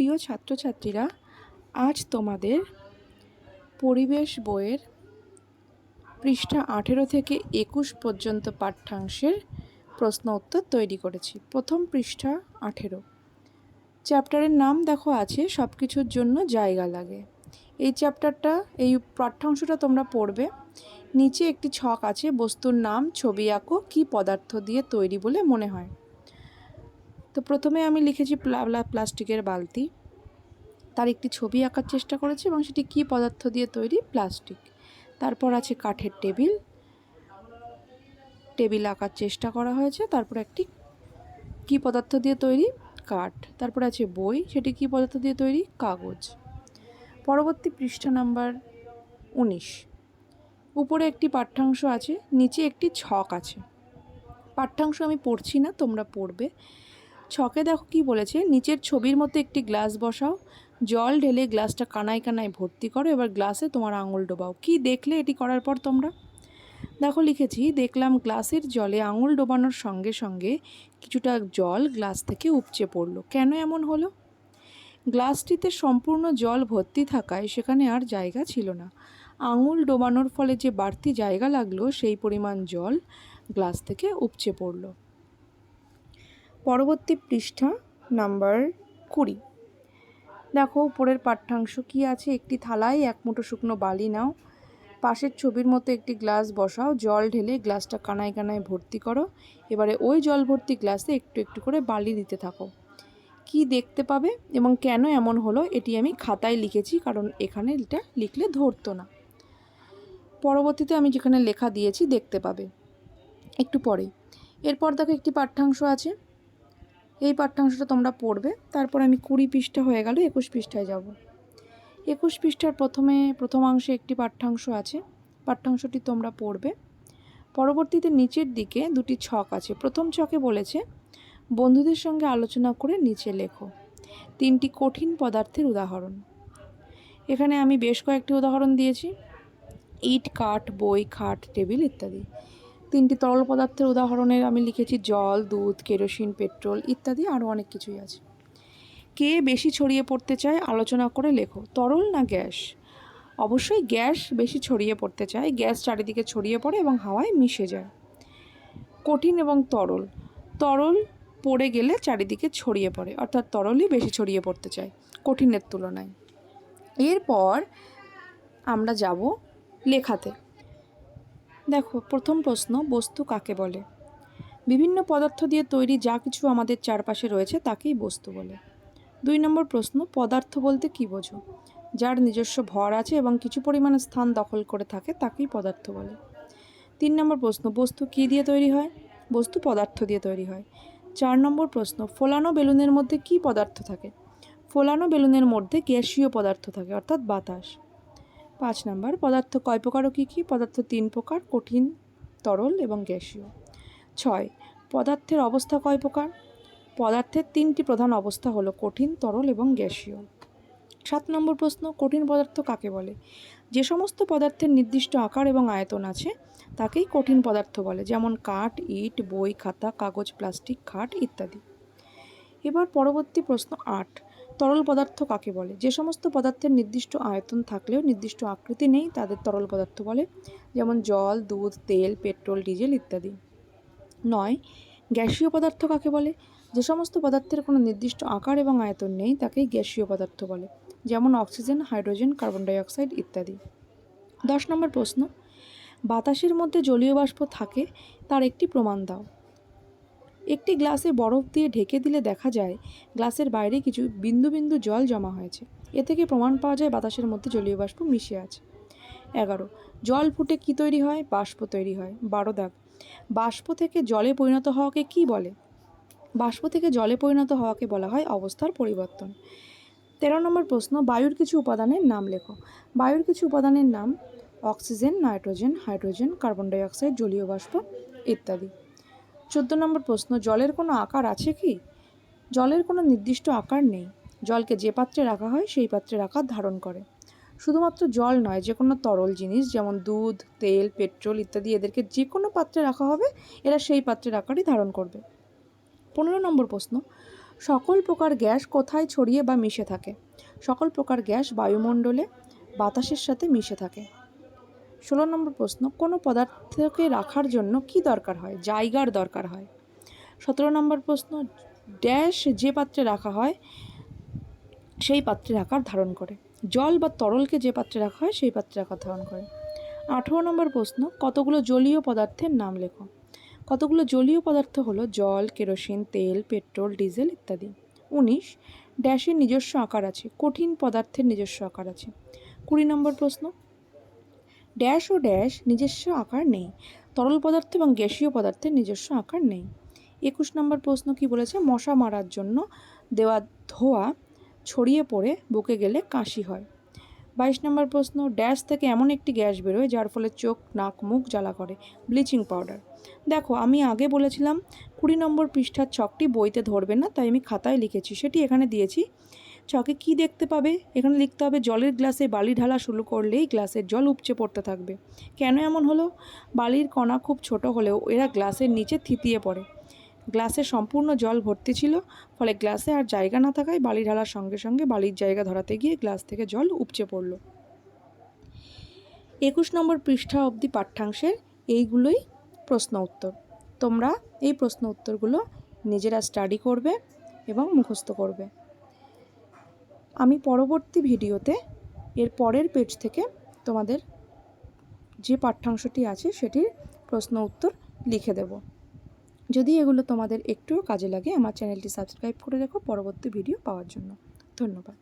প্রিয় ছাত্রছাত্রীরা, আজ তোমাদের পরিবেশ বইয়ের পৃষ্ঠা 18 থেকে 21 পর্যন্ত পাঠ্যাংশের প্রশ্ন উত্তর তৈরি করেছি। প্রথম পৃষ্ঠা 18। চ্যাপ্টারের নাম দেখো আছে সব কিছুর জন্য জায়গা লাগে। এই পাঠ্যাংশটা তোমরা পড়বে। নিচে একটি ছক আছে, বস্তুর নাম, ছবি আঁকো, কী পদার্থ দিয়ে তৈরি বলে মনে হয়। তো প্রথমে আমি লিখেছি প্লাস্টিকের বালতি, তার একটি ছবি আঁকার চেষ্টা করেছি এবং সেটি কী পদার্থ দিয়ে তৈরি, প্লাস্টিক। তারপর আছে কাঠের টেবিল আঁকার চেষ্টা করা হয়েছে, তারপর একটি কী পদার্থ দিয়ে তৈরি, কাঠ। তারপর আছে বই, সেটি কী পদার্থ দিয়ে তৈরি, কাগজ। পরবর্তী পৃষ্ঠা নাম্বার 19। উপরে একটি পাঠ্যাংশ আছে, নিচে একটি ছক আছে। পাঠ্যাংশ আমি পড়ছি না, তোমরা পড়বে। ছকে দেখো কি বলেছে, নিচের ছবির মধ্যে একটি গ্লাস বসাও, জল ঢেলে গ্লাসটা কানায় কানায় ভর্তি করো, এবার গ্লাসে তোমার আঙুল ডোবাও। কি দেখলে এটি করার পর তোমরা? দেখো লিখেছি, দেখলাম গ্লাসের জলে আঙুল ডোবানোর সঙ্গে সঙ্গে কিছুটা জল গ্লাস থেকে উপচে পড়লো। কেন এমন হলো? গ্লাসটিতে সম্পূর্ণ জল ভর্তি থাকায় সেখানে আর জায়গা ছিল না। আঙুল ডোবানোর ফলে যে বাড়তি জায়গা লাগলো, সেই পরিমাণ জল গ্লাস থেকে উপচে পড়ল। পরবর্তী পৃষ্ঠা নাম্বার 20। দেখো উপরের পাঠ্যাংশ কি আছে, একটি থালায় 1 মুঠো শুকনো বালি নাও, পাশের ছবির মতো একটি গ্লাস বসাও, জল ঢেলে গ্লাসটা কানায় কানায় ভর্তি করো, এবারে ওই জল ভর্তি গ্লাসে একটু একটু করে বালি দিতে থাকো। কি দেখতে পাবে এবং কেন এমন হলো এটি আমি খাতায় লিখেছি, কারণ এখানে এটা লিখলে ধরতো না। পরবর্তীতে আমি যেখানে লেখা দিয়েছি দেখতে পাবে একটু পরে। এরপর দেখো একটি পাঠ্যাংশ আছে, এই পাঠ্যাংশটা তোমরা পড়বে। তারপর আমি 20 পৃষ্ঠা হয়ে গেল, 21 পৃষ্ঠায় যাব। 21 পৃষ্ঠার প্রথমাংশে একটি পাঠ্যাংশ আছে, পাঠ্যাংশটি তোমরা পড়বে। পরবর্তীতে নিচের দিকে দুটি ছক আছে। প্রথম ছকে বলেছে বন্ধুদের সঙ্গে আলোচনা করে নিচে লেখো 3টি কঠিন পদার্থের উদাহরণ। এখানে আমি বেশ কয়েকটি উদাহরণ দিয়েছি, ইট, কাঠ, বই, খাট, টেবিল ইত্যাদি। 3টি তরল পদার্থের উদাহরণের আমি লিখেছি জল, দুধ, কেরোসিন, পেট্রোল ইত্যাদি, আরও অনেক কিছুই আছে। কে বেশি ছড়িয়ে পড়তে চায় আলোচনা করে লেখো, তরল না গ্যাস? অবশ্যই গ্যাস বেশি ছড়িয়ে পড়তে চায়, গ্যাস চারিদিকে ছড়িয়ে পড়ে এবং হাওয়ায় মিশে যায়। কঠিন এবং তরল, তরল পড়ে গেলে চারিদিকে ছড়িয়ে পড়ে, অর্থাৎ তরলই বেশি ছড়িয়ে পড়তে চায় কঠিনের তুলনায়। এরপর আমরা যাব লেখাতে। দেখো প্রথম প্রশ্ন, বস্তু কাকে বলে? বিভিন্ন পদার্থ দিয়ে তৈরি যা কিছু আমাদের চারপাশে রয়েছে তাকেই বস্তু বলে। 2 নম্বর প্রশ্ন, পদার্থ বলতে কী বোঝো? যার নিজস্ব ভর আছে এবং কিছু পরিমাণে স্থান দখল করে থাকে তাকেই পদার্থ বলে। 3 নম্বর প্রশ্ন, বস্তু কী দিয়ে তৈরি হয়? বস্তু পদার্থ দিয়ে তৈরি হয়। 4 নম্বর প্রশ্ন, ফোলানো বেলুনের মধ্যে কী পদার্থ থাকে? ফোলানো বেলুনের মধ্যে গ্যাসীয় পদার্থ থাকে, অর্থাৎ বাতাস। 5 নম্বর, পদার্থ কয় প্রকার ও কী কী? পদার্থ 3 প্রকার, কঠিন, তরল এবং গ্যাসীয়। 6, পদার্থের অবস্থা কয় প্রকার? পদার্থের 3টি প্রধান অবস্থা হলো কঠিন, তরল এবং গ্যাসীয়। 7 নম্বর প্রশ্ন, কঠিন পদার্থ কাকে বলে? যে সমস্ত পদার্থের নির্দিষ্ট আকার এবং আয়তন আছে তাকেই কঠিন পদার্থ বলে, যেমন কাঠ, ইট, বই, খাতা, কাগজ, প্লাস্টিক, খাট ইত্যাদি। এবার পরবর্তী প্রশ্ন 8, তরল পদার্থ কাকে বলে? যে সমস্ত পদার্থের নির্দিষ্ট আয়তন থাকলেও নির্দিষ্ট আকৃতি নেই তাদের তরল পদার্থ বলে, যেমন জল, দুধ, তেল, পেট্রোল, ডিজেল ইত্যাদি। 9, গ্যাসীয় পদার্থ কাকে বলে? যে সমস্ত পদার্থের কোনো নির্দিষ্ট আকার এবং আয়তন নেই তাকেই গ্যাসীয় পদার্থ বলে, যেমন অক্সিজেন, হাইড্রোজেন, কার্বন ডাইঅক্সাইড ইত্যাদি। 10 নম্বর প্রশ্ন, বাতাসের মধ্যে জলীয় বাষ্প থাকে তার একটি প্রমাণ দাও। একটি গ্লাসে বরফ দিয়ে ঢেকে দিলে দেখা যায় গ্লাসের বাইরে কিছু বিন্দু বিন্দু জল জমা হয়েছে। এ থেকে প্রমাণ পাওয়া যায় বাতাসের মধ্যে জলীয় বাষ্প মিশে আছে। 11, জল ফুটে কি তৈরি হয়? বাষ্প তৈরি হয়। 12 দাগ, বাষ্প থেকে জলে পরিণত হওয়াকে কি বলে? বাষ্প থেকে জলে পরিণত হওয়াকে বলা হয় অবস্থার পরিবর্তন। 13 নম্বর প্রশ্ন, বায়ুর কিছু উপাদানের নাম লেখো। বায়ুর কিছু উপাদানের নাম oxygen, nitrogen, hydrogen, carbon dioxide, জলীয় বাষ্প ইত্যাদি। 14 নম্বর প্রশ্ন, জলের কোনো আকার আছে কি? জলের কোনো নির্দিষ্ট আকার নেই, জলকে যে পাত্রে রাখা হয় সেই পাত্রের আকার ধারণ করে। শুধুমাত্র জল নয়, যে কোনো তরল জিনিস যেমন দুধ, তেল, পেট্রোল ইত্যাদি, এদেরকে যে কোনো পাত্রে রাখা হবে এরা সেই পাত্রের আকারই ধারণ করবে। 15 নম্বর প্রশ্ন, সকল প্রকার গ্যাস কোথায় ছড়িয়ে বা মিশে থাকে? সকল প্রকার গ্যাস বায়ুমণ্ডলে বাতাসের সাথে মিশে থাকে। 16 নম্বর প্রশ্ন, কোনো পদার্থকে রাখার জন্য কি দরকার হয়? জায়গার দরকার হয়। 17 নম্বর প্রশ্ন, ড্যাশ যে পাত্রে রাখা হয় সেই পাত্রের আকার ধারণ করে। জল বা তরলকে যে পাত্রে রাখা হয় সেই পাত্রের আকার ধারণ করে। 18 নম্বর প্রশ্ন, কতগুলো জলীয় পদার্থের নাম লেখো। কতগুলো জলীয় পদার্থ হলো জল, কেরোসিন, তেল, পেট্রোল, ডিজেল ইত্যাদি। 19, ড্যাশের নিজস্ব আকার আছে। কঠিন পদার্থের নিজস্ব আকার আছে। 20 নম্বর প্রশ্ন, ড্যাশ ও ড্যাশ নিজস্ব আকার নেই। তরল পদার্থ এবং গ্যাসীয় পদার্থের নিজস্ব আকার নেই। 21 নম্বর প্রশ্ন কি বলেছে? মশা মারার জন্য দেওয়া ধোঁয়া ছড়িয়ে পড়ে বুকে গেলে কাশি হয়। 22 নম্বর প্রশ্ন, ড্যাশ থেকে এমন একটি গ্যাস বেরোয় যার ফলে চোখ, নাক, মুখ জ্বালা করে। Bleaching powder. দেখো, আমি আগে বলেছিলাম 20 নম্বর পৃষ্ঠার ছকটি বইতে ধরবে না, তাই আমি খাতায় লিখেছি, সেটি এখানে দিয়েছি। ছকে কি দেখতে পাবে? এখানে লিখতে হবে জলের গ্লাসে বালি ঢালা শুরু করলেই গ্লাসের জল উপচে পড়তে থাকবে। কেন এমন হলো? বালির কণা খুব ছোট হলেও এরা গ্লাসের নিচে থিতিয়ে পড়ে। গ্লাসে সম্পূর্ণ জল ভর্তি ছিল, ফলে গ্লাসে আর জায়গা না থাকায় বালি ঢালার সঙ্গে সঙ্গে বালির জায়গা ধরাতে গিয়ে গ্লাস থেকে জল উপচে পড়ল। 21 নম্বর পৃষ্ঠা অবধি পাঠ্যাংশের এইগুলোই প্রশ্ন উত্তর। তোমরা এই প্রশ্ন উত্তরগুলো নিজেরা স্টাডি করবে এবং মুখস্থ করবে। আমি পরবর্তী ভিডিওতে এর পরের পেজ থেকে তোমাদের যে পাঠ্যাংশটি আছে সেটির প্রশ্ন উত্তর লিখে দেব। যদি এগুলো তোমাদের একটুও কাজে লাগে, আমার চ্যানেলটি সাবস্ক্রাইব করে রেখো পরবর্তী ভিডিও পাওয়ার জন্য। ধন্যবাদ।